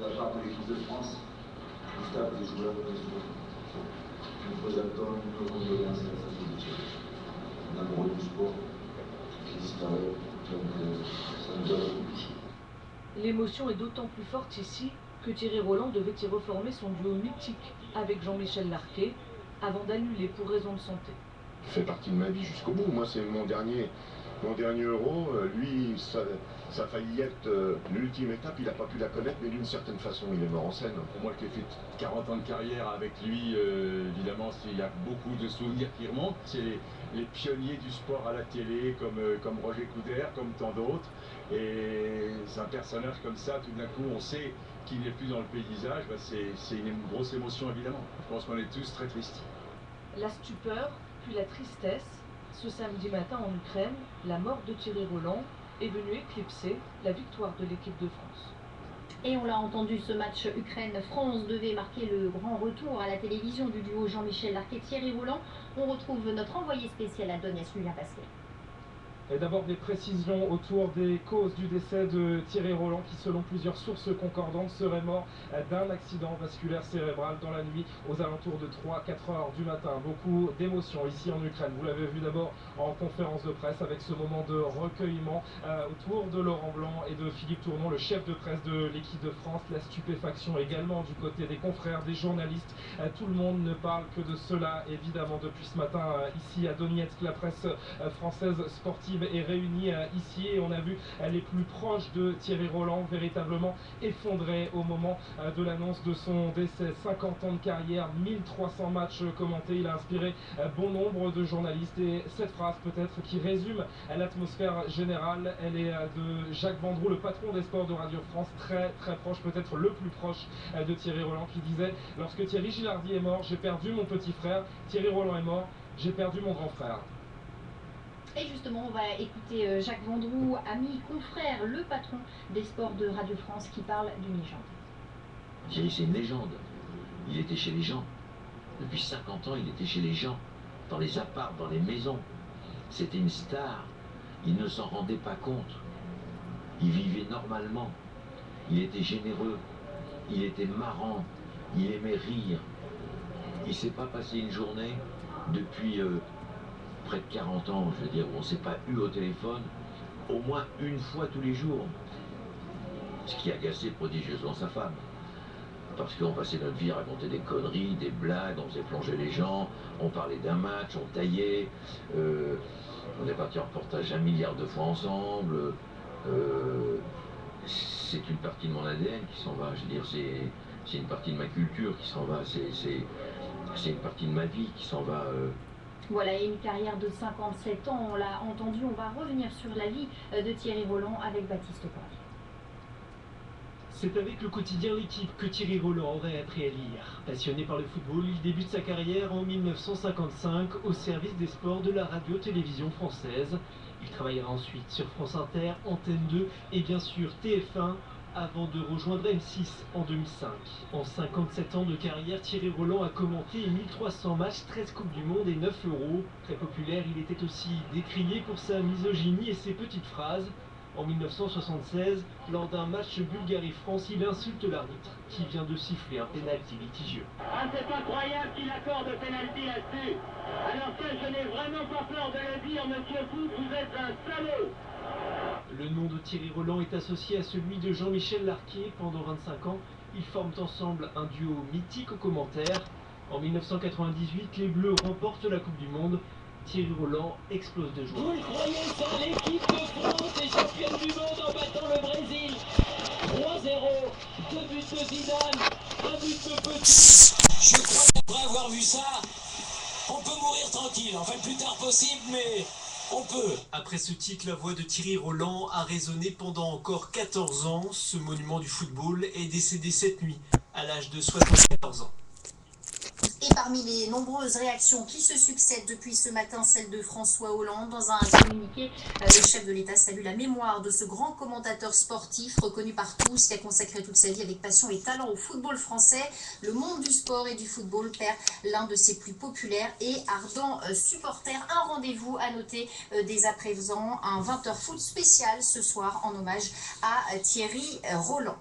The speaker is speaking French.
la part de l'équipe de France, du staff des joueurs de nous présentons nos condoléances à la famille de Thierry, un amoureux du sport qui disparaît, donc ça nous a beaucoup touché. L'émotion est d'autant plus forte ici que Thierry Roland devait y reformer son duo mythique avec Jean-Michel Larquet avant d'annuler pour raison de santé. Il fait partie de ma vie jusqu'au bout. Moi, c'est mon dernier euro. Lui, ça a failli être l'ultime étape. Il n'a pas pu la connaître, mais d'une certaine façon, il est mort en scène. Pour moi, qui ai fait 40 ans de carrière avec lui, évidemment, il y a beaucoup de souvenirs qui remontent. C'est les pionniers du sport à la télé, comme Roger Coudert, comme tant d'autres. Et c'est un personnage comme ça, tout d'un coup, on sait qu'il n'est plus dans le paysage. Bah, c'est une grosse émotion, évidemment. Je pense qu'on est tous très tristes. La stupeur, puis la tristesse. Ce samedi matin en Ukraine, la mort de Thierry Roland est venue éclipser la victoire de l'équipe de France. Et on l'a entendu, ce match Ukraine-France devait marquer le grand retour à la télévision du duo Jean-Michel Larquet-Thierry Roland. On retrouve notre envoyé spécial à Donetsk, Julien Pasquet. Et d'abord des précisions autour des causes du décès de Thierry Roland qui, selon plusieurs sources concordantes, serait mort d'un accident vasculaire cérébral dans la nuit aux alentours de 3-4 heures du matin. Beaucoup d'émotions ici en Ukraine. Vous l'avez vu d'abord en conférence de presse avec ce moment de recueillement autour de Laurent Blanc et de Philippe Tournon, le chef de presse de l'équipe de France. La stupéfaction également du côté des confrères, des journalistes. Tout le monde ne parle que de cela, évidemment, depuis ce matin ici à Donetsk. La presse française sportive est réunie ici et on a vu les plus proches de Thierry Roland véritablement effondrés au moment de l'annonce de son décès. 50 ans de carrière, 1300 matchs commentés, il a inspiré bon nombre de journalistes et cette phrase peut-être qui résume l'atmosphère générale, elle est de Jacques Vendroux, le patron des sports de Radio France, très proche, peut-être le plus proche de Thierry Roland, qui disait: lorsque Thierry Gilardi est mort, j'ai perdu mon petit frère, Thierry Roland est mort, j'ai perdu mon grand frère. Et justement, on va écouter Jacques Vendroux, ami, confrère, le patron des sports de Radio France, qui parle d'une légende. Thierry, c'est une légende. Il était chez les gens. Depuis 50 ans, il était chez les gens, dans les apparts, dans les maisons. C'était une star. Il ne s'en rendait pas compte. Il vivait normalement. Il était généreux. Il était marrant. Il aimait rire. Il ne s'est pas passé une journée depuis près de 40 ans, je veux dire, où on ne s'est pas eu au téléphone au moins une fois tous les jours. Ce qui agaçait prodigieusement sa femme. Parce qu'on passait notre vie à raconter des conneries, des blagues, on faisait plonger les gens, on parlait d'un match, on taillait, on est parti en reportage 1 milliard de fois ensemble. C'est une partie de mon ADN qui s'en va, je veux dire, c'est une partie de ma culture qui s'en va, c'est une partie de ma vie qui s'en va. Voilà, et une carrière de 57 ans, on l'a entendu. On va revenir sur la vie de Thierry Roland avec Baptiste Paul. C'est avec le quotidien L'équipe que Thierry Roland aurait appris à lire. Passionné par le football, il débute sa carrière en 1955 au service des sports de la radio-télévision française. Il travaillera ensuite sur France Inter, Antenne 2 et bien sûr TF1, avant de rejoindre M6 en 2005. En 57 ans de carrière, Thierry Roland a commenté 1300 matchs, 13 Coupes du Monde et 9 euros. Très populaire, il était aussi décrié pour sa misogynie et ses petites phrases. En 1976, lors d'un match Bulgarie-France, il insulte l'arbitre, qui vient de siffler un pénalty litigieux. Ah, c'est incroyable qu'il accorde le pénalty là-dessus. Alors ça, je n'ai vraiment pas peur de le dire, monsieur Foot, vous êtes un salaud. Le nom de Thierry Roland est associé à celui de Jean-Michel Larquet. Pendant 25 ans, ils forment ensemble un duo mythique aux commentaires. En 1998, les Bleus remportent la Coupe du Monde. Thierry Roland explose de joie. Vous le croyez ça, l'équipe de France est championne du monde en battant le Brésil. 3-0, 2 buts de Zidane, 1 but de Petit. Je crois qu'après avoir vu ça, on peut mourir tranquille. Enfin, le plus tard possible, mais on peut. Après ce titre, la voix de Thierry Roland a résonné pendant encore 14 ans. Ce monument du football est décédé cette nuit, à l'âge de 74 ans. Et parmi les nombreuses réactions qui se succèdent depuis ce matin, celle de François Hollande. Dans un communiqué, le chef de l'État salue la mémoire de ce grand commentateur sportif reconnu par tous, qui a consacré toute sa vie avec passion et talent au football français. Le monde du sport et du football perd l'un de ses plus populaires et ardents supporters. Un rendez-vous à noter dès à présent, un 20h foot spécial ce soir en hommage à Thierry Roland.